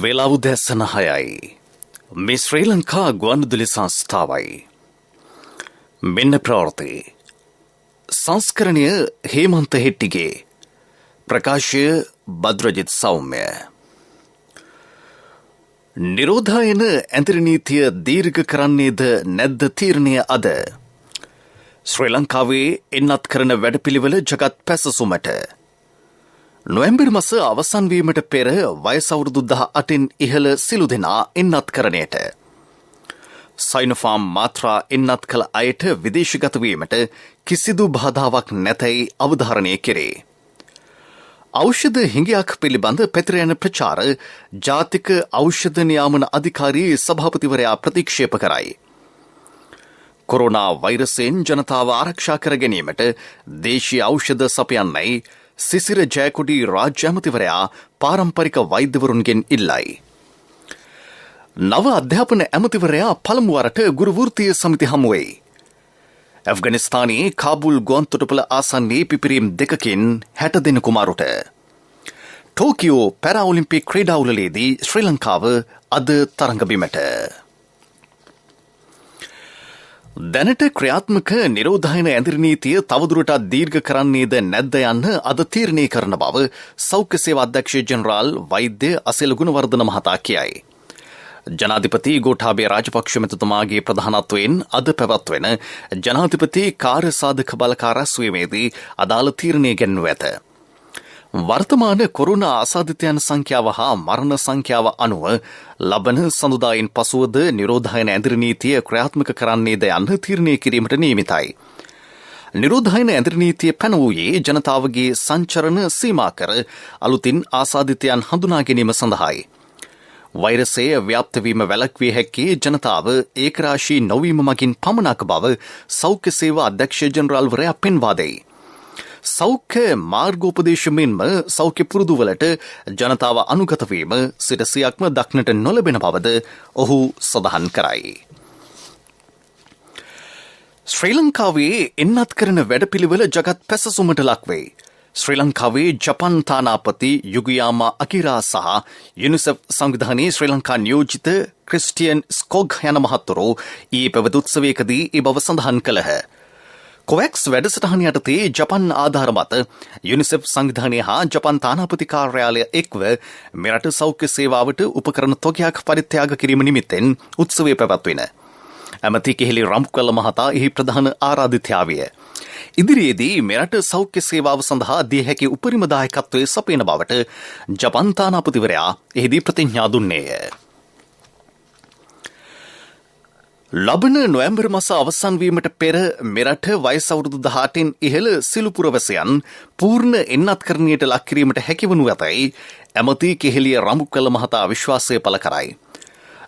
වේලාව උදැසන 6යි. මේ ශ්‍රී ලංකා ගුවන්විදුලි සංස්ථාවයි. මෙන්න ප්‍රවෘත්ති. සංස්කරණය හේමන්ත හෙට්ටිගේ. ප්‍රකාශය බද්රජිත් සෞම්‍ය. නිරෝධායන ඇඳිරි නීතිය දීර්ඝ කරන්නේද නැද්ද තීරණය අද. ශ්‍රී ලංකාවේ එන්නත් කරන වැඩපිළිවෙල ජගත් පැසසුමට. නොවැම්බර් මාස අවසන් වීමට පෙර වයස අවුරුදු 18න් ඉහළ සිළු දෙනා එන්නත් කරණයට. සයිනෝෆාම් මාත්‍රා එන්නත් කළ අයට විදේශගත වීමට කිසිදු බාධාවක් නැතයි අවධාරණය කෙරේ. ඖෂධ හිඟයක් පිළිබඳ පැතිර යන ප්‍රචාර ජාතික ඖෂධ නියාමන අධිකාරී සභාපතිවරයා ප්‍රතික්ෂේප කරයි. කොරෝනා වෛරසයෙන් ජනතාව ආරක්ෂා කර ගැනීමට දේශීය ඖෂධ සපයන්නයි සිසිර ජයකොඩි රාජ්‍ය ඇමතිවරයා පාරම්පරික වෛද්‍යවරුන්ගෙන් ඉල්ලයි. නව අධ්‍යාපන ඇමතිවරයා පළමු වරට ගුරු වෘත්තීය සමිති හමුවෙයි. ඇෆ්ගනිස්තානයේ කාබුල් ගුවන්තොටුපළ ආසන්නයේ පිපිරීම් දෙකකින් 60 දෙනෙකු මරුට. ටෝකියෝ පැරාඔලිම්පික් ක්‍රීඩාවලදී ශ්‍රී ලංකාව අද තරඟබිමට. දැනට ක්‍රියාත්මක නිරෝධායන ඇඳිරි නීතිය තවදුරටත් දීර්ඝ කරන්නේද නැද්ද යන්න අද තීරණය කරන බව සෞඛ්‍ය සේවා අධ්‍යක්ෂ ජෙනරාල් වෛද්‍ය අසෙල ගුණවර්ධන මහතා කියයි. ජනාධිපති ගෝඨාභය රාජපක්ෂ මැතිතුමාගේ ප්‍රධානත්වයෙන් අද පැවැත්වෙන ජනාධිපති කාර්ය සාධක බළකා රැස්වීමේදී අදාළ තීරණය ගැන්වූ ඇත. වර්තමාන කොරෝනා ආසාදිතයන් සංඛ්‍යාව හා මරණ සංඛ්‍යාව අනුව ලබන සඳුදායින් පසුවද නිරෝධායන ඇඳිරි නීතිය ක්‍රියාත්මක කරන්නේද යන්න තීරණය කිරීමට නියමිතයි. නිරෝධායන ඇඳිරි නීතිය පැනවූයේ ජනතාවගේ සංචරණ සීමා කර අලුතින් ආසාදිතයන් හඳුනා ගැනීම සඳහායි. වෛරසය ව්‍යාප්ත වීම වැළැක්විය හැක්කේ ජනතාව ඒකරාශී නොවීම මගින් පමණක් බව සෞඛ්‍ය සේවා අධ්‍යක්ෂ ජෙනරාල්වරයා පෙන්වා දෙයි. සෞඛ්‍ය මාර්ගෝපදේශ මෙන්ම සෞඛ්‍ය පුරුදුවලට ජනතාව අනුගත වීම සිටසියක්ම දක්නට නොලැබෙන බවද ඔහු සඳහන් කරයි. ශ්‍රී ලංකාවේ එන්නත් කරන වැඩපිළිවෙල ජගත් පැසසුමට ලක්වේ. ශ්‍රී ලංකාවේ ජපන් තානාපති යුගියාමා අකිරා සහ යුනිසෙෆ් සංවිධානයේ ශ්‍රී ලංකා නියෝජිත ක්‍රිස්ටියන් ස්කොග් යන මහත්වරු ඊයේ පැවති උත්සවයකදී ඒ බව සඳහන් කළහ. කොවැක්ස් වැඩසටහන යටතේ ජපන් ආධාර මත යුනිසෙෆ් සංවිධානය හා ජපන් තානාපති කාර්යාලය එක්ව මෙරට සෞඛ්‍ය සේවාවට උපකරණ තොගයක් පරිත්‍යාග කිරීම නිමිත්තෙන් උත්සවය පැවැත්වින. ඇමති කෙහෙලි රම්කල මහතා එහි ප්‍රධාන ආරාධිතයා විය. ඉදිරියේදී මෙරට සෞඛ්‍ය සේවාව සඳහා දිය හැකි උපරිම දායකත්වයේ සපයන බවට ජපන් තානාපතිවරයා එහිදී ප්‍රතිඥා දුන්නේය. ලබන නොවැම්බර් මාස අවසන් වීමට පෙර මෙරට වයස අවුරුදු 18න් ඉහළ සිළු පුරවැසියන් පූර්ණ එන්නත්කරණයට ලක් කිරීමට හැකිවනු ඇතැයි ඇමති කෙහෙලිය රම්කල මහතා විශ්වාසය පළ කරයි.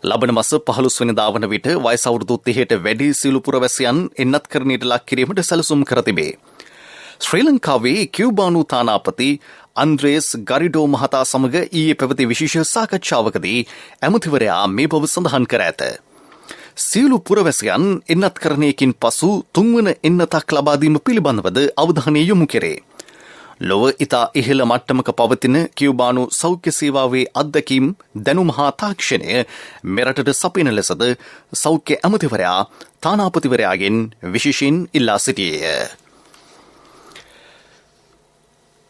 ලබන මාස 15 වෙනිදා වන විට වයස අවුරුදු 30ට වැඩි සිළු පුරවැසියන් එන්නත්කරණයට ලක් කිරීමට සැලසුම් කර තිබේ. ශ්‍රී ලංකාවේ කියුබානු තානාපති අන්ද්‍රේස් ගරිඩෝ මහතා සමග ඊයේ පැවති විශේෂ සාකච්ඡාවකදී ඇමතිවරයා මේ බව සඳහන් කර ඇත. සියලු පුරවැසියන් එන්නත්කරණයකින් පසු තුන්වන එන්නතක් ලබා දීම පිළිබඳවද අවධානය යොමු කෙරේ. ලොව ඉතා ඉහළ මට්ටමක පවතින කියුබානු සෞඛ්‍ය සේවාවේ අත්දැකීම් දැනුම හා තාක්ෂණය මෙරටට සපයන ලෙසද සෞඛ්‍ය ඇමතිවරයා තානාපතිවරයාගෙන් විශේෂයෙන් ඉල්ලා සිටියේය.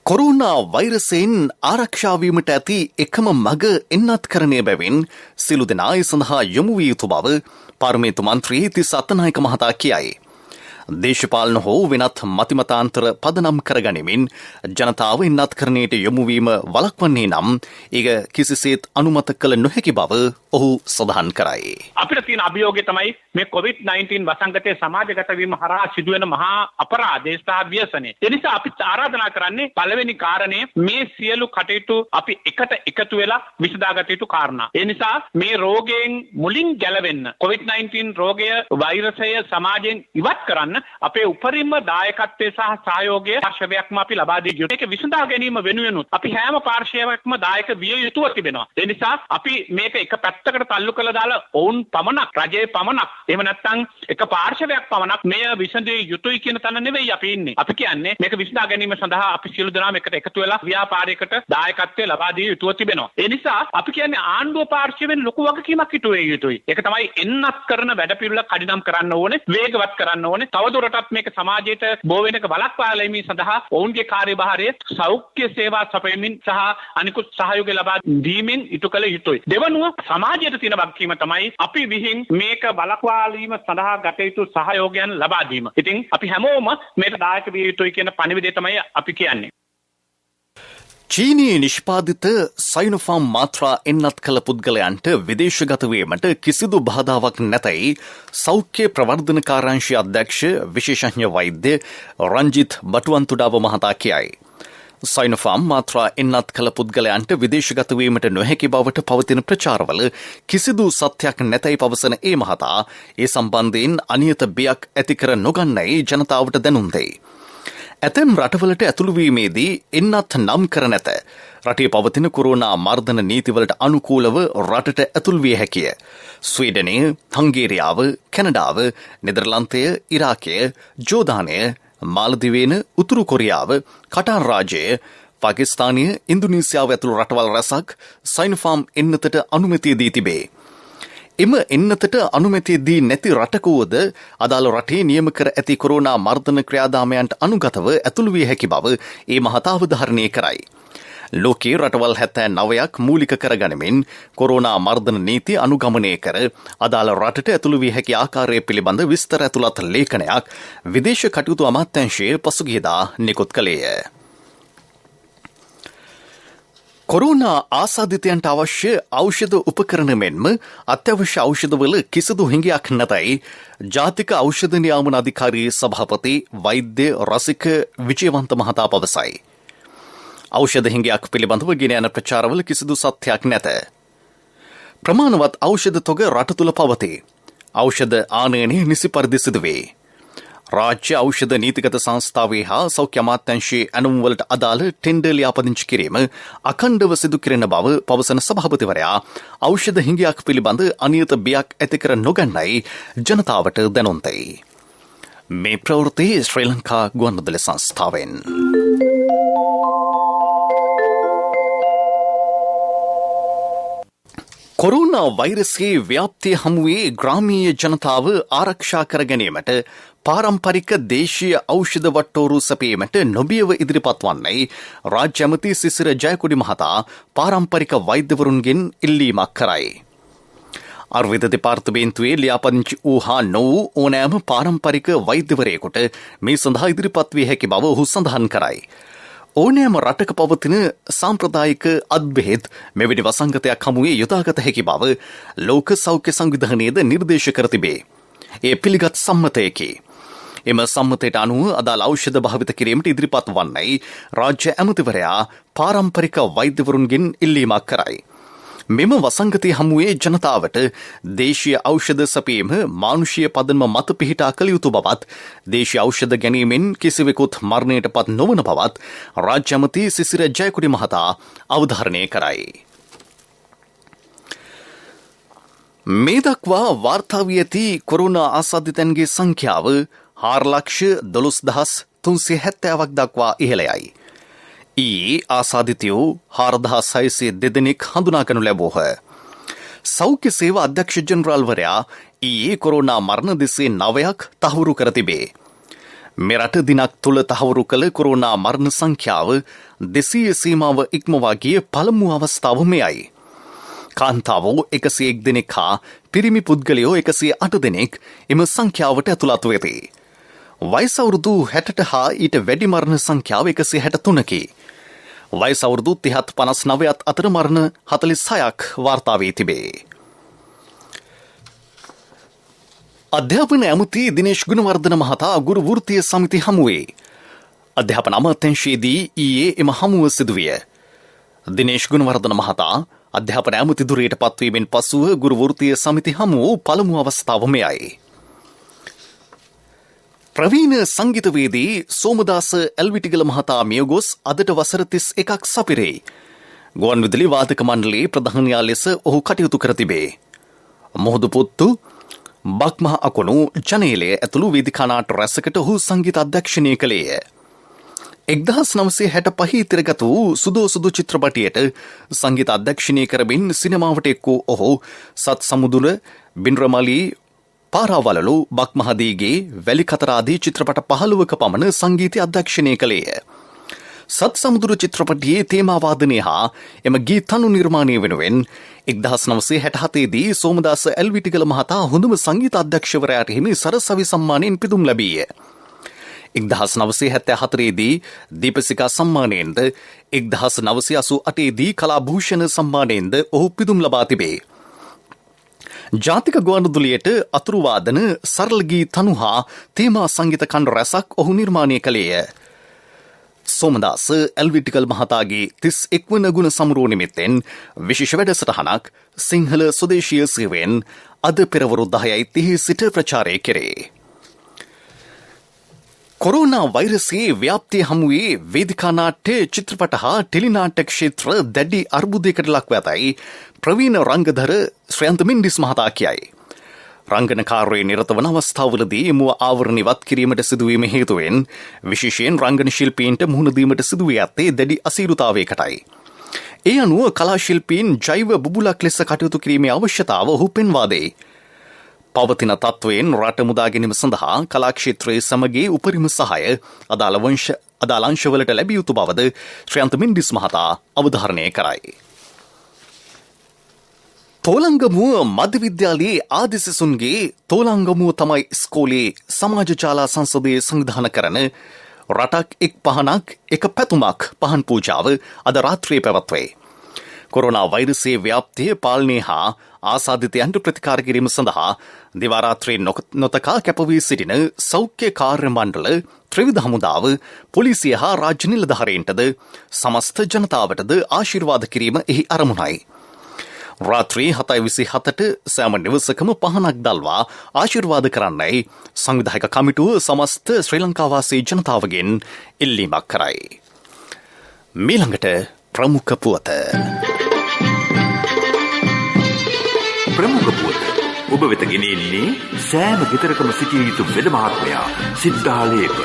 කොරෝනා වෛරසයෙන් ආරක්ෂා වීමට ඇති එකම මඟ එන්නත්කරණය බැවින් සිළු දෙනා ඒ සඳහා යොමු විය යුතු බව පාර්ලිමේන්තු මන්ත්‍රී තිස්ස අත්තනායක මහතා කියයි. දේශපාලන හෝ වෙනත් මතිමතාන්තර පදනම් කරගනිමින් ජනතාව එන්නත්කරණයට යොමු වීම වළක්වන්නේ නම් ඒක කිසිසේත් අනුමත කළ නොහැකි බව ඔහු සඳහන් කරයි. අපිට තියෙන අභියෝගය තමයි මේ COVID-19 වසංගතයේ සමාජගත වීම හරහා සිදුවෙන මහා අපරාධය සහ ව්‍යසනය. ඒ නිසා අපි ආරාධනා කරන්නේ පළවෙනි කාරණය මේ සියලු කටයුතු අපි එකට එකතු වෙලා විසඳාගත යුතු කාරණා. ඒ නිසා මේ රෝගයෙන් මුලින් ගැලවෙන්න COVID-19 රෝගය වෛරසය සමාජයෙන් ඉවත් කරන්න අපේ උපරිම දායකත්වය සහ සහයෝගය පාර්ශවයක්ම අපි ලබා දී යුතුයි. ඒක විසඳා ගැනීම වෙනුවෙන් අපි හැම පාර්ශවයක්ම දායක විය යුතුව තිබෙනවා. ඒ නිසා අපි මේක එක පැත්තකට තල්ලු කරලා දාලා ඔවුන් පමණක් රජයේ පමණක් එහෙම නැත්නම් එක පාර්ශවයක් පමණක් මෙය විසඳිය යුතුයි කියන තැන නෙවෙයි අපි ඉන්නේ. අපි කියන්නේ මේක විසඳා ගැනීම සඳහා අපි සියලු දෙනාම එකට එකතු වෙලා ව්‍යාපාරයකට දායකත්වය ලබා දී යුතුව තිබෙනවා. ඒ නිසා අපි කියන්නේ ආණ්ඩුව පාර්ශවයෙන් ලොකු වගකීමක් ඉටු වේ යුතුයි. ඒක තමයි එන්නත් කරන වැඩපිළිවෙල කඩිනම් කරන්න ඕනේ, වේගවත් කරන්න ඕනේ. තවදුරටත් මේක සමාජයට බෝ වෙනක බලක්වා ගැනීම සඳහා ඔවුන්ගේ කාර්යභාරය සෞඛ්‍ය සේවා සපයමින් සහ අනිකුත් සහයෝගය ලබා දීමෙන් ඉටු කළ යුතුයි. දෙවනුව සමාජයට තියෙන වගකීම තමයි අපි විහිං මේක බලක්වා ගැනීම සඳහා ගත යුතු සහයෝගයන් ලබා දීම. ඉතින් අපි හැමෝම මේකට දායක විය යුතුයි කියන පණිවිඩය තමයි අපි කියන්නේ. චීනී නිෂ්පාදිත සයිනෝෆාම් මාත්‍රා එන්නත් කළ පුද්ගලයන්ට විදේශගත වීමට කිසිදු බාධාවක් නැතයි සෞඛ්‍ය ප්‍රවර්ධන කාර්යාංශය අධ්‍යක්ෂ විශේෂඥ වෛද්‍ය රංජිත් බටුවන්තුඩාව මහතා කියයි. සයිනෝෆාම් මාත්‍රා එන්නත් කළ පුද්ගලයන්ට විදේශගත වීමට නොහැකි බවට පවතින ප්‍රචාරවල කිසිදු සත්‍යයක් නැතයි පවසන ඒ මහතා ඒ සම්බන්ධයෙන් අනියත බියක් ඇති කර නොගන්නයි ජනතාවට දැනුම් දෙයි. ඇතැම් රටවලට ඇතුළුවීමේදී එන්නත් නම් කර නැත. රටේ පවතින කොරෝනා මර්ධන නීතිවලට අනුකූලව රටට ඇතුල් විය හැකිය. ස්වීඩනය, හංගේරියාව, කැනඩාව, නෙදර්ලන්තය, ඉරාකය, ජෝදානය, මාලදිවයින, උතුරු කොරියාව, කටාර් රාජ්‍යය, පාකිස්තානය, ඉන්දුනීසියාව ඇතුළු රටවල් රැසක් සයිනෝෆාම් එන්නතට අනුමැතිය දී තිබේ. එම එන්නතට අනුමැතිය දී නැති රටකවද අදාළ රටේ නියම කර ඇති කොරෝනා මර්ධන ක්‍රියාදාමයන්ට අනුගතව ඇතුළු විය හැකි බව ඒ මහතා අවධාරණය කරයි. ලෝකයේ රටවල් 79ක් මූලික කරගනිමින් කොරෝනා මර්ධන නීති අනුගමනය කර අදාළ රටට ඇතුළු විය හැකි ආකාරය පිළිබඳ විස්තර ඇතුළත් ලේඛනයක් විදේශ කටයුතු අමාත්‍යාංශය පසුගියදා නිකුත් කළේය. කොරෝනා ආසාදිතයන්ට අවශ්‍ය ඖෂධ උපකරණ මෙන්ම අත්‍යවශ්‍ය ඖෂධවල කිසිදු හිඟයක් නැතයි ජාතික ඖෂධ නියාමන අධිකාරියේ සභාපති වෛද්‍ය රසික විජයවන්ත මහතා පවසයි. ඖෂධ හිඟයක් පිළිබඳව ගෙන යන ප්‍රචාරවල කිසිදු සත්‍යයක් නැත. ප්‍රමාණවත් ඖෂධ තොග රට තුළ පවතී. ඖෂධ ආනයනය නිසි පරිදි සිදුවේ. රාජ්‍ය ඖෂධ නීතිගත සංස්ථාවේ හා සෞඛ්‍ය අමාත්‍යාංශයේ ඇනුම්වලට අදාළ ටෙන්ඩර් ලියාපදිංචි කිරීම අඛණ්ඩව සිදු කෙරෙන බව පවසන සභාපතිවරයා ඖෂධ හිඟයක් පිළිබඳ අනියත බියක් ඇති කර නොගන්නයි ජනතාවට දැනුම් දෙයි. මේ ප්‍රවෘත්ති ශ්‍රී ලංකා ගුවන්විදුලි සංස්ථාවෙන්. කොරෝනා වෛරසයේ ව්‍යාප්තිය හමුවේ ග්‍රාමීය ජනතාව ආරක්ෂා කර ගැනීමට පාරම්පරික දේශීය ඖෂධ වට්ටෝරු සැපීමට නොබියව ඉදිරිපත් වන්නයි රාජ්‍ය ඇමති සිසිර ජයකොඩි මහතා පාරම්පරික වෛද්‍යවරුන්ගෙන් ඉල්ලීමක් කරයි. ආයුර්වේද දෙපාර්තමේන්තුවේ ලියාපදිංචි වූ හා නොවූ ඕනෑම පාරම්පරික වෛද්‍යවරයෙකුට මේ සඳහා ඉදිරිපත් විය හැකි බව ඔහු සඳහන් කරයි. ඕනෑම රටක පවතින සාම්ප්‍රදායික අත්බෙහෙත් මෙවැනි වසංගතයක් හමුවේ යොදාගත හැකි බව ලෝක සෞඛ්‍ය සංවිධානයේද නිර්දේශ කර තිබේ. ඒ පිළිගත් සම්මතයකි. එම සම්මතයට අනුව අදාළ ඖෂධ භාවිත කිරීමට ඉදිරිපත් වන්නයි රාජ්‍ය ඇමතිවරයා පාරම්පරික වෛද්‍යවරුන්ගෙන් ඉල්ලීමක් කරයි. මෙම වසංගතය හමුවේ ජනතාවට දේශීය ඖෂධ සැපීම මානුෂීය පදනම මත පිහිටා කළ යුතු බවත් දේශීය ඖෂධ ගැනීමෙන් කිසිවෙකුත් මරණයට පත් නොවන බවත් රාජ්‍ය ඇමති සිසිර ජයකොඩි මහතා අවධාරණය කරයි. මේ දක්වා වාර්තා වී ඇති කොරෝනා ආසාදිතයන්ගේ සංඛ්‍යාව 4,12,370ක් දක්වා ඉහළයයි. ඊයේ ආසාදිතයෝ 4,602 දෙනෙක් හඳුනාගනු ලැබූහ. සෞඛ්‍ය සේවා අධ්‍යක්ෂ ජෙනරාල්වරයා ඊයේ කොරෝනා මරණ 209ක් තහවුරු කර තිබේ. මෙරට දිනක් තුළ තහවුරු කළ කොරෝනා මරණ සංඛ්‍යාව 200 සීමාව ඉක්මවා ගිය පළමු අවස්ථාව මෙයයි. කාන්තාවෝ 101 දෙනෙක් හා පිරිමි පුද්ගලයෝ 108 දෙනෙක් එම සංඛ්‍යාවට ඇතුළත් වෙති. වයස අවුරුදු 60ට හා ඊට වැඩි මරණ සංඛ්‍යාව 163කි. වයස අවුරුදු 30-59 අතර මරණ 46ක් වාර්තා වී තිබේ. අධ්‍යාපන ඇමති දිනේෂ් ගුණවර්ධන මහතා ගුරු වෘත්තීය සමිති හමුවේ අධ්‍යාපන අමාත්‍යාංශයේදී ඊයේ එම හමුව සිදුවිය. දිනේෂ් ගුණවර්ධන මහතා අධ්‍යාපන ඇමති ධුරයට පත්වීමෙන් පසුව ගුරු වෘත්තීය සමිති හමුව පළමු අවස්ථාව මෙයයි. ප්‍රවීණ සංගීතවේදී සෝමදාස එල්විටිගල මහතා මියගොස් අදට වසර 31ක් සපිරේ. ගුවන් විදුලි වාදක මණ්ඩලයේ ප්‍රධානියා ලෙස ඔහු කටයුතු කර තිබේ. මොහොදු පුත්තු බක්මහ අකුණු ජනේලය ඇතුළු වේදිකා නාට්‍ය රැසකට ඔහු සංගීත අධ්‍යක්ෂණය කළේය. 1965 තිරගත වූ සුදෝ සුදු චිත්‍රපටයට සංගීත අධ්‍යක්ෂණය කරමින් සිනමාවට එක් වූ ඔහු සත් සමුදුර බින්රමලී පාරාවලලු බක්මහදීගේ වැලිකතර ආදී චිත්‍රපට 15ක පමණ සංගීත අධ්‍යක්ෂණය කළේය. සත් සමුදුර චිත්‍රපටයේ තේමා වාදනය හා එම ගීත අනු නිර්මාණය වෙනුවෙන් 1967 දී සෝමදාස එල්විටිගල මහතා හොඳම සංගීත අධ්‍යක්ෂකවරයාට හිමි සරසවි සම්මානයෙන් පිදුම් ලැබීය. 1974 දී දීපසිකා සම්මානයෙන්ද 1988 දී කලාභූෂණ සම්මානයෙන්ද ඔහු පිදුම් ලබා තිබේ. ජාතික ගුවන්විදුලියට අතුරු වාදන සරල ගී තනු හා තේමා සංගීත ඛණ්ඩ රැසක් ඔහු නිර්මාණය කළේය. සෝමදාස එල්විටිගල් මහතාගේ 31 වන ගුණ සමරුව නිමිත්තෙන් විශේෂ වැඩසටහනක් සිංහල ස්වදේශීය සේවයෙන් අද පෙරවරු 10:30 සිට ප්‍රචාරය කෙරේ. කොරෝනා වෛරසයේ ව්‍යාප්තිය හමුවේ වේදිකා නාට්‍ය චිත්‍රපට හා ටෙලිනාට්‍ය ක්ෂේත්‍ර දැඩි අර්බුදයකට ලක්ව ඇතැයි ප්‍රවීණ රංගධර ශ්‍රයන්ත මින්ඩිස් මහතා කියයි. රංගනකාරයේ නිරත වන අවස්ථාවලදී මුව ආවරණ ඉවත් කිරීමට සිදුවීම හේතුවෙන් විශේෂයෙන් රංගන ශිල්පීන්ට මුහුණ දීමට සිදුවී ඇත්තේ දැඩි අසීරුතාවයකටයි. ඒ අනුව කලා ශිල්පීන් ජෛව බුබුලක් ලෙස කටයුතු කිරීමේ අවශ්‍යතාව ඔහු පෙන්වා දෙයි. පවතින තත්වයෙන් රට මුදා ගැනීම සඳහා කලා ක්ෂේත්‍රයේ සමගී උපරිම සහාය අදාළ අංශවලට ලැබිය යුතු බවද ශ්‍රයන්ත මින්ඩිස් මහතා අවධාරණය කරයි. තෝලංගමුව මධ්‍ය විද්‍යාලයේ ආදි සිසුන්ගේ තෝලංගමුව තමයි ඉස්කෝලේ සමාජ ජාලා සංසදයේ සංවිධානය කරන රටක් එක් පහනක් එක පැතුමක් පහන් පූජාව අද රාත්‍රියේ පැවැත්වේ. කොරෝනා වෛරසයේ ව්‍යාප්තිය පාලනය හා ආසාදිතයන්ට ප්‍රතිකාර කිරීම සඳහා දිවා රාත්‍රියේ නොතකා කැපවී සිටින සෞඛ්‍ය කාර්ය මණ්ඩල ත්‍රිවිධ හමුදාව පොලිසිය හා රාජ්‍ය නිලධාරීන්ටද සමස්ත ජනතාවටද ආශිර්වාද කිරීම එහි අරමුණයි. රාත්‍රී 7:27ට සෑම නිවසකම පහනක් දල්වා ආශිර්වාද කරන්නයි සංවිධායක කමිටුව සමස්ත ශ්‍රී ලංකාවාසී ජනතාවගෙන් ඉල්ලීමක් කරයි. මීළඟට ප්‍රමුඛ පුවත. ප්‍රමුඛ පුවත ඔබ වෙත ගෙනෙන්නේ සෑම ගෙදරකම සිටිය යුතු වෙද මහත්මයා සිද්ධාලේප.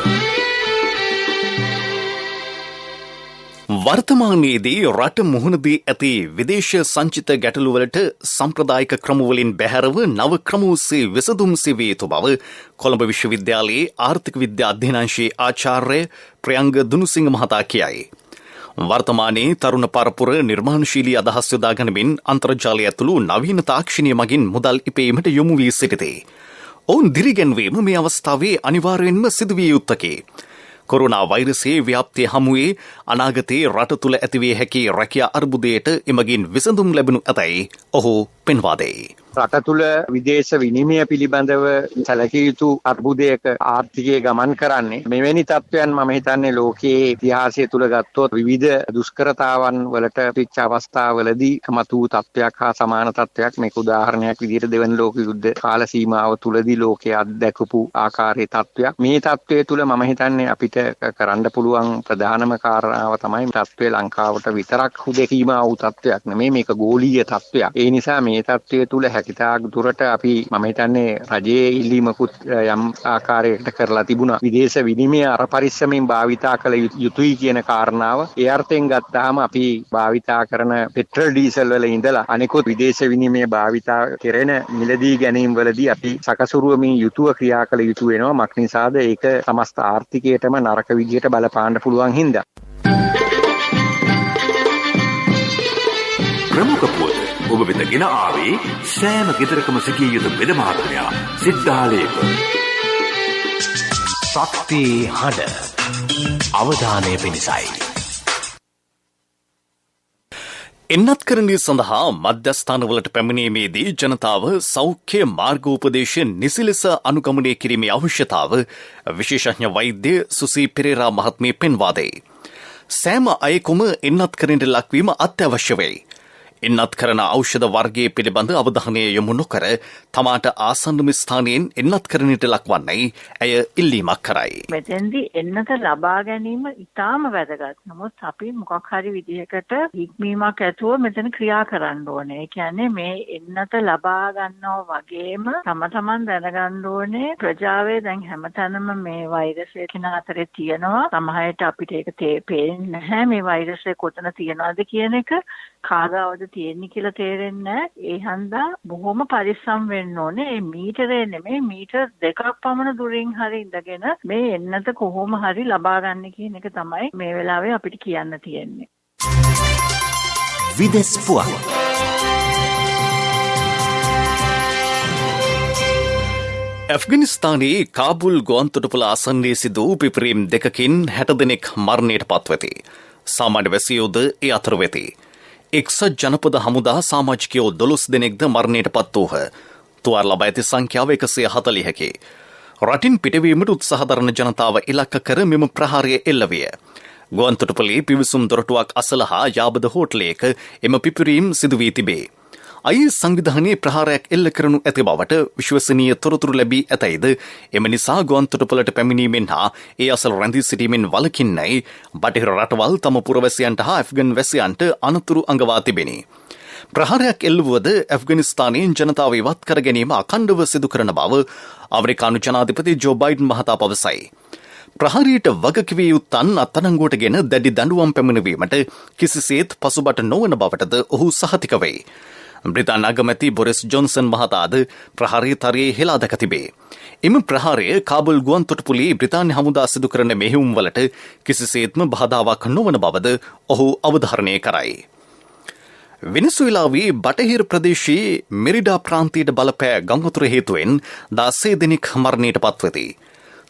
වර්තමානයේදී රට මුහුණදී ඇති විදේශ සංචිත ගැටලුවලට සම්ප්‍රදායික ක්‍රමවලින් බැහැරව නව ක්‍රම ඔස්සේ විසඳුම් සෙවිය යුතු බව කොළඹ විශ්වවිද්‍යාලයේ ආර්ථික විද්‍යා අධ්‍යනාංශයේ ආචාර්ය ප්‍රියංග දුනුසිංහ මහතා කියයි. වර්තමානයේ තරුණ පරපුර නිර්මාණශීලී අදහස් යොදා ගනිමින් අන්තර්ජාලය ඇතුළු නවීන තාක්ෂණය මගින් මුදල් ඉපයීමට යොමු වී සිටිති. ඔවුන් දිරිගැන්වීම මේ අවස්ථාවේ අනිවාර්යයෙන්ම සිදුවිය යුත්තකි. කොරෝනා වෛරසයේ ව්‍යාප්තිය හමුවේ අනාගතයේ රට තුළ ඇතිවිය හැකි රැකියා අර්බුදයට එමගින් විසඳුම් ලැබෙනු ඇතැයි ඔහු පෙන්වා දෙයි. රට තුළ විදේශ විනිමය පිළිබඳව සැලකිය යුතු අර්බුදයක ආර්ථිකය ගමන් කරන්නේ මෙවැනි තත්ත්වයන් මම හිතන්නේ ලෝකයේ ඉතිහාසය තුළ ගත්තොත් විවිධ දුෂ්කරතාවන් වලට පිච්ච අවස්ථාවලදී මතු වූ තත්ත්වයක් හා සමාන තත්ත්වයක් මේක උදාහරණයක් විදිහට දෙවන ලෝක යුද්ධ කාල සීමාව තුළදී ලෝකයේ අත්දැකපු ආකාරයේ තත්ත්වයක්. මේ තත්ත්වය තුළ මම හිතන්නේ අපිට කරන්න පුළුවන් ප්‍රධානම කාරණාව තමයි තත්ත්වය ලංකාවට විතරක් හුදෙකීමා වූ තත්ත්වයක් නෙමෙයි මේක ගෝලීය තත්ත්වයක්. ඒ නිසා මේ තත්ත්වය තුළ හැකිතාක් දුරට අපි මම හිතන්නේ රජයේ ඉල්ලීමකුත් යම් ආකාරයකට කරලා තිබුණා. විදේශ විනිමය අර පරිස්සමෙන් භාවිතා කළ යුතුයි කියන කාරණාව. ඒ අර්ථයෙන් ගත්තාම අපි භාවිතා කරන පෙට්‍රල් ඩීසල් වල ඉඳලා අනිකුත් විදේශ විනිමය භාවිතා කෙරෙන මිලදී ගැනීම වලදී අපි සකසුරුවමින් යුතුව ක්‍රියා කළ යුතු වෙනවා. මක් නිසාද ඒක සමස්ත ආර්ථිකයටම නරක විදියට බලපාන්න පුළුවන් හින්දා. ප්‍රමුඛ පුවත ඔබ වෙත ගෙන ආවේ සෑම ගෙදරකම සිටිය යුතු වෙද මහත්මයා සිද්ධාලේප. ශක්ති හඬ අවධානය පිණිසයි. එන්නත්කරණය සඳහා මධ්‍යස්ථානවලට පැමිණීමේදී ජනතාව සෞඛ්‍ය මාර්ගෝපදේශ නිසි ලෙස අනුගමනය කිරීමේ අවශ්‍යතාව විශේෂඥ වෛද්‍ය සුසී පෙරේරා මහත්මිය පෙන්වා දෙයි. සෑම අයෙකුම එන්නත්කරණයට ලක්වීම අත්‍යවශ්‍ය වෙයි. එන්නත් කරන ඖෂධ වර්ගයේ පිළිබඳ අවධානය යොමු නොකර තමාට ආසන්නම ස්ථානයෙන් එන්නත් කරන්නට ලක්වන්නයි ඇය ඉල්ලීමක් කරයි. මෙතෙන්දී එන්නත ලබා ගැනීම ඉතාම වැදගත්. නමුත් අපි මොකක් හරි විදිහකට හික්මීමක් ඇතුව මෙතන ක්‍රියා කරන්න ඕනේ. ඒ කියන්නේ මේ එන්නත ලබා ගන්නවා වගේම තම තමන් දැනගන්න ඕනේ ප්‍රජාවේ දැන් හැමතැනම මේ වෛරසය කෙන අතරේ තියෙනවා. සමහරට අපිට ඒක පේන්නේ නැහැ මේ වෛරසය කොතන තියෙනවද කියන එක. කාගාවද තියෙන්නේ කියලා තේරෙන්නේ නැහැ. ඒ හන්දා බොහොම පරිස්සම් වෙන්න ඕනේ. මේ මීටරේ නෙමෙයි මීටර් 2ක් පමණ දුරින් හරි ඉඳගෙන මේ එන්නත කොහොම හරි ලබා ගන්න කියන එක තමයි මේ වෙලාවේ අපිට කියන්න තියෙන්නේ. විදෙස් පුවත්. ඇෆ්ගනිස්තානයේ කාබුල් ගුවන්තොටුපළ ආසන්නයේ සිදු පිපිරීම් 2කින් 60 දෙනෙක් මරණයට පත්වෙති. සාමාන්‍ය වැසියෝද ඒ අතර වෙති. එක්සත් ජනපද හමුදා සාමාජිකයෝ 12 දෙනෙක්ද මරණයට පත් වූහ. තුවාල ලබා ඇති සංඛ්‍යාව 140කි. රටින් පිටවීමට උත්සාහ දරන ජනතාව ඉලක්ක කර මෙම ප්‍රහාරය එල්ල විය. ගුවන්තොටුපළේ පිවිසුම් දොරටුවක් අසල හා යාබද හෝටලයක එම පිපිරීම් සිදු වී තිබේ. සංවිධානයේ ප්‍රහාරයක් එල්ල කරනු ඇති බවට විශ්වසනීය තොරතුරු ලැබී ඇතැයිද එම නිසා ගුවන්තොටුපළට පැමිණීමෙන් හා ඒ අසල රැඳී සිටීමෙන් වළකින්නයි බටහිර රටවල් තම පුරවැසියන්ට හා ඇෆ්ගන් වැසියන්ට අනතුරු අඟවා තිබෙනි. ප්‍රහාරයක් එල්ලුවද ඇෆ්ගනිස්තානයෙන් ජනතාව ඉවත් කර ගැනීම අඛණ්ඩව සිදු කරන බව ඇමරිකානු ජනාධිපති ජෝ බයිඩන් මහතා පවසයි. ප්‍රහාරයට වගකිවිය යුත්තන් අත්අඩංගුවට ගෙන දැඩි දඬුවම් පැමිණවීමට කිසිසේත් පසුබට නොවන බවටද ඔහු සහතික වෙයි. බ්‍රිතාන්‍ය අගමැති බොරිස් ජොන්සන් මහතාද ප්‍රහාරයේ තරයේ හෙලා දැක තිබේ. එම ප්‍රහාරය කාබුල් ගුවන්තොටුපළේ බ්‍රිතාන්‍ය හමුදා සිදු කරන මෙහෙයුම්වලට කිසිසේත්ම බාධාවක් නොවන බවද ඔහු අවධාරණය කරයි. වෙනසුවෙලාවේ බටහිර ප්‍රදේශයේ මෙරිඩා ප්‍රාන්තයට බලපෑ ගංවතුර හේතුවෙන් 16 දෙනෙක් මරණයට පත්වෙති.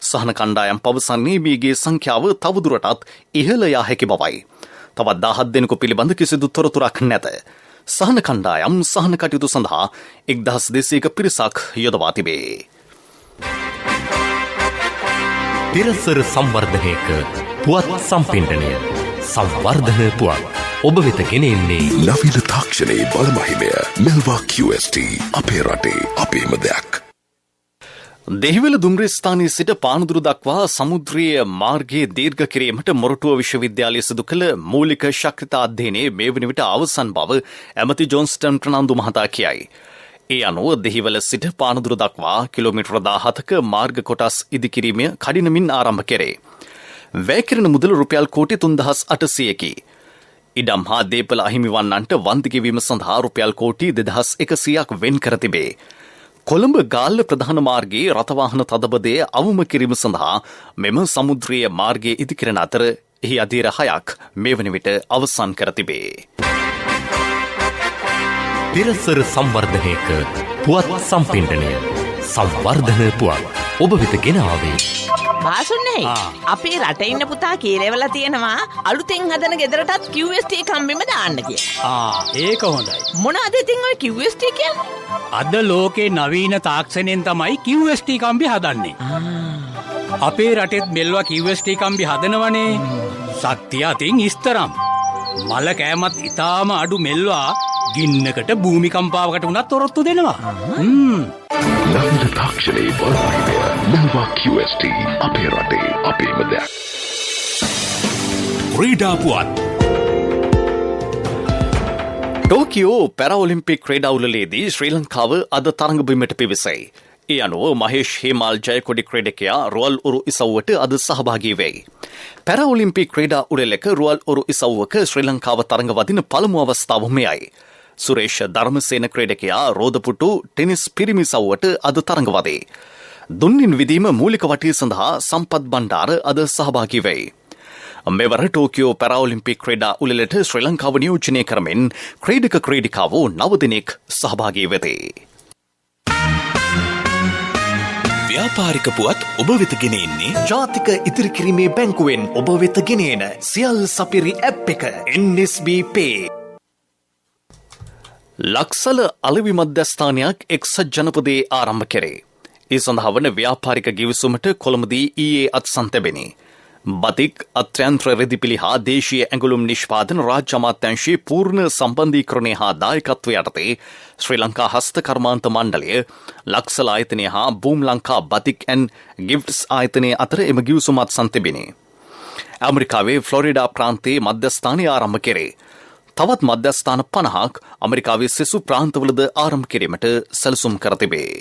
සහන කණ්ඩායම් පවසන්නේ මේගේ සංඛ්‍යාව තවදුරටත් ඉහළ යා හැකි බවයි. තවත් 17 දෙනෙකු පිළිබඳ කිසිදු තොරතුරක් නැත. සහන කණ්ඩායම් සහන කටයුතු සඳහා 1200ක පිරිසක් යොදවා තිබේ. පිරසර සංවර්ධනයක පුවත් සම්පින්ඩනය සංවර්ධන පුවත් ඔබ වෙත ගෙනෙන්නේ නවීන තාක්ෂණයේ බලමහිමය මෙල්වා QST අපේ රටේ අපේම දෙයක්. දෙහිවල දුම්රිස්ථානයේ සිට පානදුර දක්වා සමුද්‍රීය මාර්ගයේ දීර්ඝ කිරීමට මොරටුව විශ්වවිද්‍යාලය සිදු කළ මූලික ශක්තිතා අධ්‍යයනයේ මේ වන විට අවසන් බව ඇමති ජොන්ස්ටන් ප්‍රනාන්දු මහතා කියයි. ඒ අනුව දෙහිවල සිට පානදුර දක්වා කිලෝමීටර 17ක මාර්ග කොටස් ඉදිකිරීම කඩිනමින් ආරම්භ කෙරේ. වැය කෙරෙන මුදල රුපියල් කෝටි 3800කි. ඉඩම් හා දේපල අහිමිවන්නන්ට වන්දි ගෙවීම සඳහා රුපියල් කෝටි 2100ක් වෙන් කර තිබේ. කොළඹ ගාල්ල ප්‍රධාන මාර්ගයේ රථවාහන තදබදය අවම කිරීම සඳහා මෙම සමුද්‍රීය මාර්ගයේ ඉදිකරන අතර එහි අධීර 6ක් මේ වන විට අවසන් කර තිබේ. පිරසර සංවර්ධනයක පුවත් සම්පින්ඩනය සංවර්ධන පුවත් ඔබ වෙත ගෙන ආවේ මාසුන්නේ අපේ රටේ ඉන්න පුතා කීරේවලා තියෙනවා අලුතෙන් හදන ගෙදරටත් QST කම්බිම දාන්න කියලා. ඒක හොඳයි. මොනවාද ඉතින් ඔය QST කියන්නේ? අද ලෝකේ නවීන තාක්ෂණයෙන් තමයි QST කම්බි හදන්නේ. අපේ රටෙත් මෙල්වා QST කම්බි හදනවනේ. ශක්තිය අතින් ඉස්තරම්. මල කෑමත් ඉතාම අඩු මෙල්වා ගින්නකට භූමිකම්පාවකට වුණත් ඔරොත්තු දෙනවා. නවීන තාක්ෂණයේ බලමහිමය මෙල්වා QST අපේ රටේ අපේම දෙයක්. ක්‍රීඩා පුවත්. ටෝකියෝ පැරාඔලිම්පික් ක්‍රීඩාවලදී ශ්‍රී ලංකාව අද තරඟබිමට පිවිසයි. ඒ අනුව මහේෂ් හේමාල් ජයකොඩි ක්‍රීඩකයා රුවල් උරු ඉසව්වට අද සහභාගී වෙයි. පැරාඔලිම්පික් ක්‍රීඩා උළෙලක රුවල් උරු ඉසව්වක ශ්‍රී ලංකාව තරඟ වදින පළමු අවස්ථාව මෙයයි. සුරේෂ් ධර්මසේන ක්‍රීඩකයා රෝදපුටු ටෙනිස් පිරිමි සව්වට අද තරඟ වදේ. දුන්නින් විදීම මූලික වටය සඳහා සම්පත් බණ්ඩාර අද සහභාගී වෙයි. මෙවර ටෝකියෝ පැරාඔලිම්පික් ක්‍රීඩා උළෙලට ශ්‍රී ලංකාව නියෝජනය කරමින් ක්‍රීඩක ක්‍රීඩිකාවෝ 9 දෙනෙක් සහභාගී වෙති. ව්‍යාපාරික පුවත් ඔබ වෙත ගෙන එන්නේ ජාතික ඉතිරි කිරීමේ බැංකුවෙන් ඔබ වෙත ගෙනේන සියල් සපිරි ඇප් එක NSB Pay. ලක්සල අලෙවි මධ්‍යස්ථානයක් එක්සත් ජනපදයේ ආරම්භ කෙරේ. ඒ සඳහා වන ව්‍යාපාරික ගිවිසුමට කොළඹදී ඊයේ අත්සන් තැබෙනි. බතික් අත්‍යන්ත්‍ර රෙදිපිලි හා දේශීය ඇඟලුම් නිෂ්පාදන රාජ්‍ය අමාත්‍යාංශයේ පූර්ණ සම්බන්ධීකරණය හා දායකත්වය යටතේ ශ්‍රී ලංකා හස්ත කර්මාන්ත මණ්ඩලය ලක්සල ආයතනය හා බූම් ලංකා බතික් ඇන් ගිෆ්ට්ස් ආයතනය අතර එම ගිවිසුමත් සන්තිබිනේ. ඇමරිකාවේ ෆ්ලොරිඩා ප්‍රාන්තයේ මධ්‍යස්ථානය ආරම්භ කෙරේ. තවත් මධ්‍යස්ථාන 50ක් ඇමරිකාවේ සෙසු ප්‍රාන්තවලද ආරම්භ කිරීමට සැලසුම් කර තිබේ.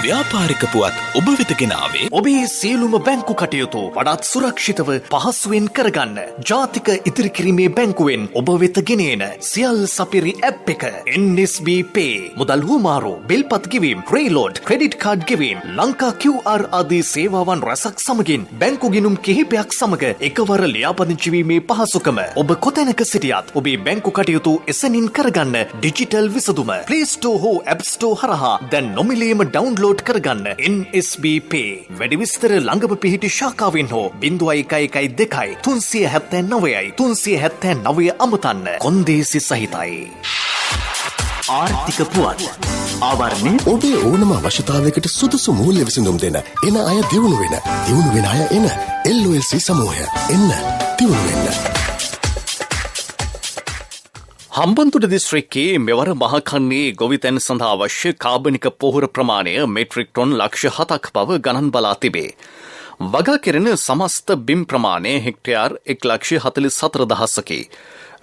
ව්‍යාපාරික පුවත් ඔබ වෙත ගෙනාවේ ඔබේ සියලුම බැංකු කටයුතු වඩාත් සුරක්ෂිතව පහසුවෙන් කරගන්න ජාතික ඉදිරිකිරීමේ බැංකුවෙන් ඔබ වෙත ගෙනේන සියල් සපිරි ඇප් එක NSB Pay මුදල් හුමාරු බිල්පත් ගෙවීම ප්‍රීලෝඩ් ක්‍රෙඩිට් කාඩ් ගෙවීම ලංකා QR ආදී සේවාවන් රැසක් සමගින් බැංකු ගිණුම් කිහිපයක් සමග එකවර ලියාපදිංචි වීමේ පහසුකම ඔබ කොතැනක සිටියත් ඔබේ බැංකු කටයුතු එසැනින් කරගන්න ඩිජිටල් විසඳුම Play Store හෝ App Store හරහා දැන් නොමිලේම ඩවුන්ලෝඩ් කරගන්න NSB Pay වැඩි විස්තර ළඟම පිහිටි ශාඛාවෙන් හෝ 0112 379යි 379 අමතන්න කොන්දේසි සහිතයි. ආර්ථික පුවත් ආවරණය ඔබේ ඕනම අවශ්‍යතාවයකට සුදුසු මූල්‍ය විසඳුම් දෙන එන අය දියුණු වෙන අය එන LOLC සමූහය එන්න දියුණු වෙන්න. හම්බන්තොට දිස්ත්‍රික්කයේ මෙවර මහකන්නේ ගොවිතැන් සඳහා අවශ්‍ය කාබනික පොහොර ප්‍රමාණය මෙට්‍රික් ටොන් ලක්ෂ 7ක් බව ගණන් බලා තිබේ. වගා කෙරෙන සමස්ත බිම් ප්‍රමාණය හෙක්ටයාර් 1,44,000කි.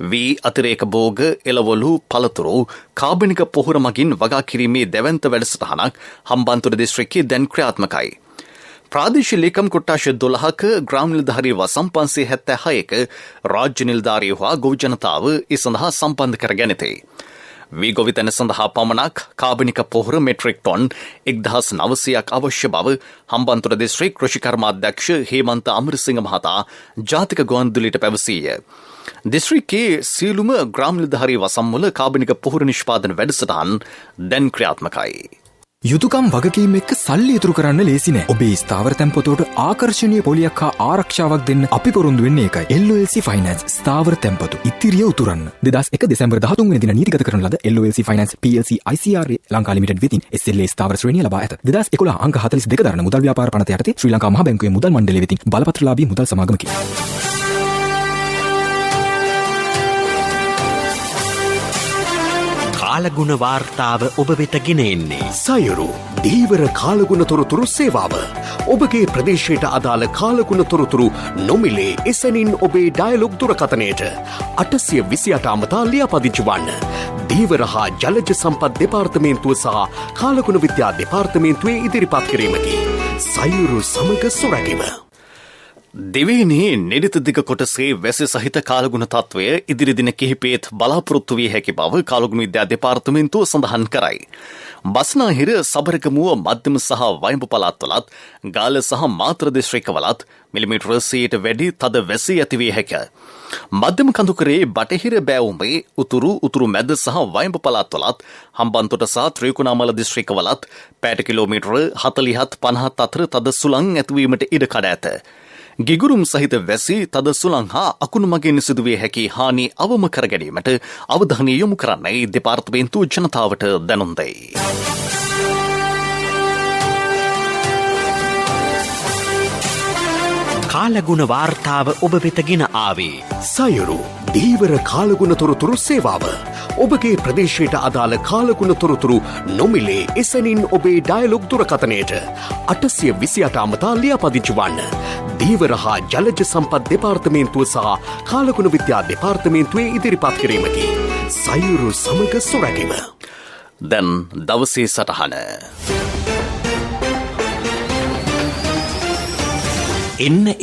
වී අතිරේක භෝග එළවලු පළතුරු කාබනික පොහොර මගින් වගා කිරීමේ දැවැන්ත වැඩසටහනක් හම්බන්තොට දිස්ත්‍රික්කයේ දැන් ක්‍රියාත්මකයි. ප්‍රාදේශීය ලේකම් කොට්ටාශ 12ක ග්‍රාම නිලධාරී වසම් 576ක රාජ්‍ය නිලධාරීහු හා ගොවි ජනතාව ඒ සඳහා සම්බන්ධ කර ගැනිතේ. වී ගොවිතැන සඳහා පමණක් කාබනික පොහොර මෙට්‍රික් ටොන් 1900ක් අවශ්‍ය බව හම්බන්තොට දිස්ත්‍රික් කෘෂි කර්මාධ්‍යක්ෂ හේමන්ත අමරසිංහ මහතා ජාතික ගුවන්විදුලියට පැවසීය. දිස්ත්‍රික්කයේ සියලුම ග්‍රාම නිලධාරී වසම්වල කාබනික පොහොර නිෂ්පාදන වැඩසටහන් දැන් ක්‍රියාත්මකයි. යුතුකම් වගකීම් එක්ක සල්ලි ඉතුරු කරන්න ලේසි නෑ. ඔබේ ස්ථාවර තැන්පතෝට ආකර්ෂණීය පොලියක් හා ආරක්ෂාවක් දෙන්න අපි පොරොන්දු වෙන්නේ ඒකයි. LOLC Finance ස්ථාවර තැන්පතු ඉතිරිය උතුරන්න. 2001 දෙසැම්බර් 13 වෙනි දින නීතිගත කරන ලද LOLC Finance PLC ICRA Lanka limited වෙතින් SLA ස්ථාවර ශ්‍රේණිය ලබා ඇත. 2011 අංක 42 දරන මුදල් ව්‍යාපාර පනත යටතේ ශ්‍රී ලංකා මහ බැංකුවේ මුදල් මණ්ඩලය වෙතින් බලපත්‍රලාභී මුදල් සමාගමකි. කාලගුණ වාර්තාව ඔබ වෙත ගෙන එන්නේ සයුරු දීවර කාලගුණ තොරතුරු සේවාව. ඔබගේ ප්‍රදේශයට අදාළ කාලගුණ තොරතුරු නොමිලේ එසැනින් ඔබේ ඩයලොග් දුරකථනයට 828 අමතා ලියාපදිංචි වන්න. දීවර හා ජලජ සම්පත් දෙපාර්තමේන්තුව සහ කාලගුණ විද්‍යා දෙපාර්තමේන්තුවේ ඉදිරිපත් කිරීමකි. සයුරු සමග සොරැකීම. දෙවේනේ නිරිත දිග කොටසේ වැසි සහිත කාලගුණ තත්ත්වය ඉදිරි දින කිහිපයේත් බලාපොරොත්තු විය හැකි බව කාලගුණ විද්‍යා දෙපාර්තමේන්තුව සඳහන් කරයි. බස්නාහිර සබරගමුව මධ්‍යම සහ වයඹ පළාත්වලත් ගාල්ල සහ මාතර දිස්ත්‍රික්කවලත් මිලිමීටර 100ට වැඩි තද වැසි ඇති විය හැකිය. මධ්‍යම කඳුකරේ බටහිර බෑවුමේ උතුරු මැද සහ වයඹ පළාත්වලත් හම්බන්තොට සහ ත්‍රිකුණාමල දිස්ත්‍රික්කවලත් පැයට කිලෝමීටර 40-50 අතර තද සුළං ඇතිවීමට ඉඩ කඩ ඇත. ගිගුරුම් සහිත වැසි තද සුළං හා අකුණු මගින් සිදුවිය හැකි හානි අවම කර ගැනීමට අවධානය යොමු කරන්නයි දෙපාර්තමේන්තුව ජනතාවට දැනුම් දෙයි. කාලගුණ වාර්තාව ඔබ වෙත ගෙන ආවේ සයුරු දීවර කාලගුණ තොරතුරු සේවාව. ඔබගේ ප්‍රදේශයට අදාළ කාලගුණ තොරතුරු නොමිලේ එසැනින් ඔබේ ඩයලොග් දුරකථනයට 828 අමතා ලියාපදිංචි වන්න. දීවර හා ජලජ සම්පත් දෙපාර්තමේන්තුව සහ කාලගුණ විද්‍යා දෙපාර්තමේන්තුවේ ඉදිරිපත් කිරීමකි. සයුරු සමග සොරැකීම. දැන් දවසේ සටහන.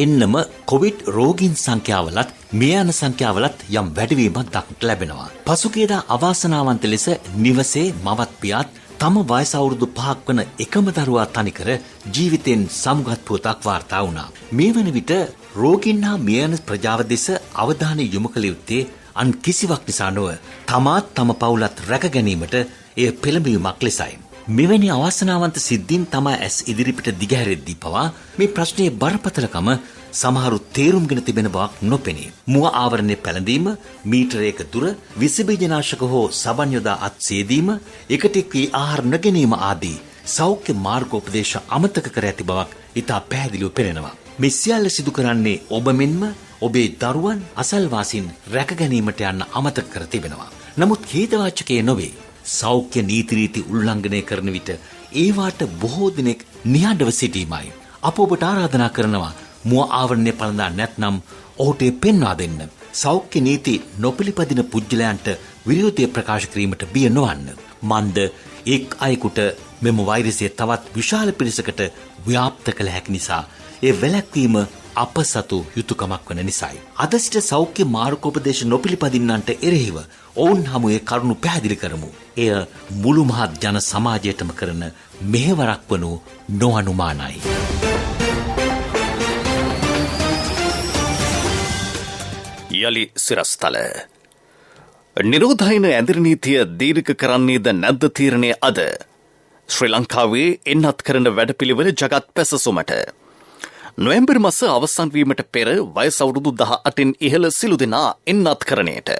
එන්නම කොවිඩ් රෝගීන් සංඛ්‍යාවලත් මිය යන සංඛ්‍යාවලත් යම් වැඩිවීමක් දක්නට ලැබෙනවා. පසුගියදා අවාසනාවන්ත ලෙස නිවසේ මවත් පියාත් තම වයස අවුරුදු 5ක් වන එකම දරුවා තනිකර ජීවිතෙන් සමුගත් පුවතක් වාර්තා වුණා. මේ වන විට රෝගීන් හා මිය යන ප්‍රජාව දෙස අවධානය යොමු කළ යුත්තේ අන් කිසිවක් නිසා නොව තමාත් තම පවුලත් රැක ගැනීමට එය පෙළඹවීමක් ලෙසයි. මෙවැනි අවාසනාවන්ත සිද්ධීන් තමා ඇස් ඉදිරිපිට දිගහැරෙද්දී පවා මේ ප්‍රශ්නයේ බරපතලකම සමහරු තේරුම්ගෙන තිබෙන බවක් නොපෙනේ. මුව ආවරණය පැළඳීම, මීටරයක දුර, විසබීජනාශක හෝ සබන් යොදා අත් සේදීම, එකට එක් වී ආහාර නොගැනීම ආදී සෞඛ්‍ය මාර්ගෝපදේශ අමතක කර ඇති බවක් ඉතා පැහැදිලිව පෙනෙනවා. මේ සියල්ල සිදු කරන්නේ ඔබ මෙන්ම ඔබේ දරුවන් අසල්වාසීන් රැක ගැනීමට යන්න අමතක කර තිබෙනවා. නමුත් ඛේදවාචකයේ නොවේ. සෞඛ්‍ය නීති රීති උල්ලංඝනය කරන විට ඒවාට බොහෝ දිනෙක නිහඬව සිටීමයි. අප ඔබට ආරාධනා කරනවා මුව ආවරණය පළඳා නැත්නම් ඔහුට පෙන්වා දෙන්න. සෞඛ්‍ය නීති නොපිළිපදින පුද්ගලයන්ට විරෝධය ප්‍රකාශ කිරීමට බිය නොවන්න. මන්ද එක් අයෙකුට මෙම වෛරසය තවත් විශාල පිරිසකට ව්‍යාප්ත කළ හැකි නිසා ඒ වැළැක්වීම අප සතු යුතුයකමක් වන නිසායි. අද සිට සෞඛ්‍ය මාර්ගෝපදේශ නොපිළිපදින්නන්ට එරෙහිව ඔවුන් හමුවේ කරුණු පැහැදිලි කරමු. එය මුළු මහත් ජන සමාජයටම කරන මෙහෙවරක් වනු නොඅනුමානයි. යලි සිරස්තල නිරෝධායන ඇඳිරි නීතිය දීර්ඝ කරන්නේද නැද්ද තීරණය අද ශ්‍රී ලංකාවේ එන්නත් කරන වැඩපිළිවෙල ජගත් පැසසුමට නොවැම්බර් මාස අවසන් වීමට පෙර වයස අවුරුදු 18න් ඉහළ සිළු දෙනා එන්නත් කරණයට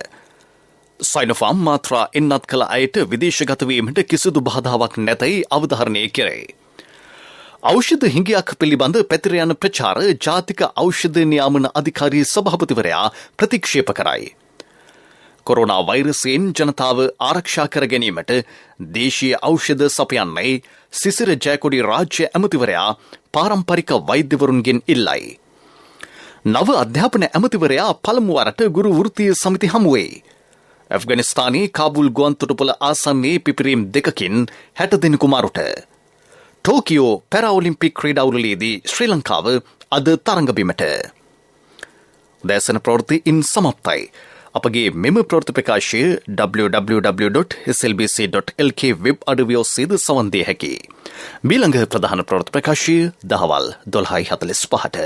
සයිනෝෆාම් මාත්‍රා එන්නත් කළ අයට විදේශගත වීමට කිසිදු බාධාවක් නැතයි අවධාරණය කෙරේ. ඖෂධ හිඟයක් පිළිබඳ පැතිර යන ප්‍රචාර ජාතික ඖෂධ නියාමන අධිකාරී සභාපතිවරයා ප්‍රතික්ෂේප කරයි. කොරෝනා වෛරසයෙන් ජනතාව ආරක්ෂා කර ගැනීමට දේශීය ඖෂධ සපයන්නේ සිසිර ජයකොඩි රාජ්‍ය ඇමතිවරයා පාරම්පරික වෛද්‍යවරුන්ගෙන් ඉල්ලයි. නව අධ්‍යාපන ඇමතිවරයා පළමු වරට ගුරු වෘත්තීය සමිති හමුවේ. ඇෆ්ගනිස්තානයේ කාබුල් ගුවන්තොටුපොළ ආසන්නයේ පිපිරීම් දෙකකින් 60 දෙනෙකු මරුට. ටෝකියෝ පැරාඔලිම්පික් ක්‍රීඩාවලදී ශ්‍රී ලංකාව අද තරඟබිමට. උදෑසන ප්‍රවෘත්ති ඉන් සමප්තයි. අපගේ මෙම ප්‍රවෘත්ති ප්‍රකාශය www.slbc.lk වෙබ් අඩවිය ඔස්සේද සවන් දිය හැකියි. මීළඟ ප්‍රධාන ප්‍රවෘත්ති ප්‍රකාශය දහවල් 12:45ට.